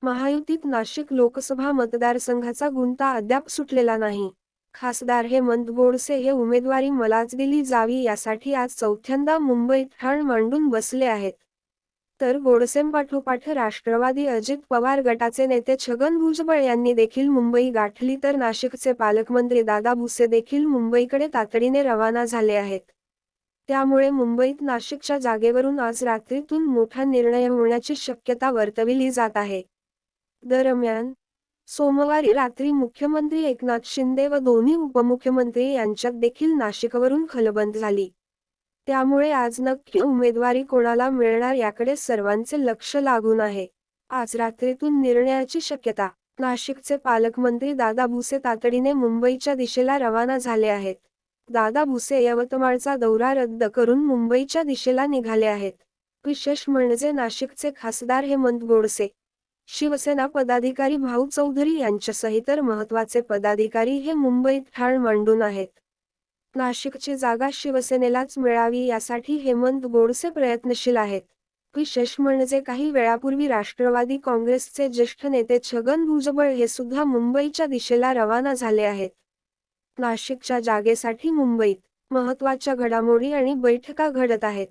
महायुतीत नाशिक लोकसभा मतदारसंघाचा गुंता अद्याप सुटलेला नाही. खासदार हेमंत गोडसे हे उमेदवारी मलाच दिली जावी यासाठी आज चौथ्यांदा मुंबईत ठाण मांडून बसले आहेत. तर गोडसेंपाठोपाठ राष्ट्रवादी अजित पवार गटाचे नेते छगन भुजबळ यांनी देखील मुंबई गाठली, तर नाशिकचे पालकमंत्री दादा भुसे देखील मुंबईकडे तातडीने रवाना झाले आहेत. त्यामुळे मुंबईत नाशिकच्या जागेवरून आज रात्रीतून मोठा निर्णय होण्याची शक्यता वर्तविली जात आहे. दरम्यान, सोमवारी रात्री मुख्यमंत्री एकनाथ शिंदे व दोन्ही उपमुख्यमंत्री यांच्यात देखील नाशिकवरून खलबंद झाली. त्यामुळे आज नक्की उमेदवारी कोणाला मिळणार याकडे सर्वांचे लक्ष लागून आहे. आज रात्रीतून निर्णयाची शक्यता. नाशिकचे पालकमंत्री दादा भुसे तातडीने मुंबईच्या दिशेला रवाना झाले आहेत. दादा भुसे यवतमाळचा दौरा रद्द करून मुंबईच्या दिशेला निघाले आहेत. विशेष म्हणजे नाशिकचे खासदार हेमंत गोडसे, शिवसेना पदाधिकारी भाऊ चौधरी यांच्यासह इतर महत्त्वाचे पदाधिकारी हे मुंबईत ठाण मांडून आहेत. नाशिकची जागा शिवसेनेलाच मिळावी यासाठी हेमंत गोडसे प्रयत्नशील आहेत. विशेष म्हणजे काही वेळापूर्वी राष्ट्रवादी काँग्रेसचे ज्येष्ठ नेते छगन भुजबळ हे सुद्धा मुंबईच्या दिशेला रवाना झाले आहेत. नाशिकच्या जागेसाठी मुंबईत महत्त्वाच्या घडामोडी आणि बैठका घडत आहेत.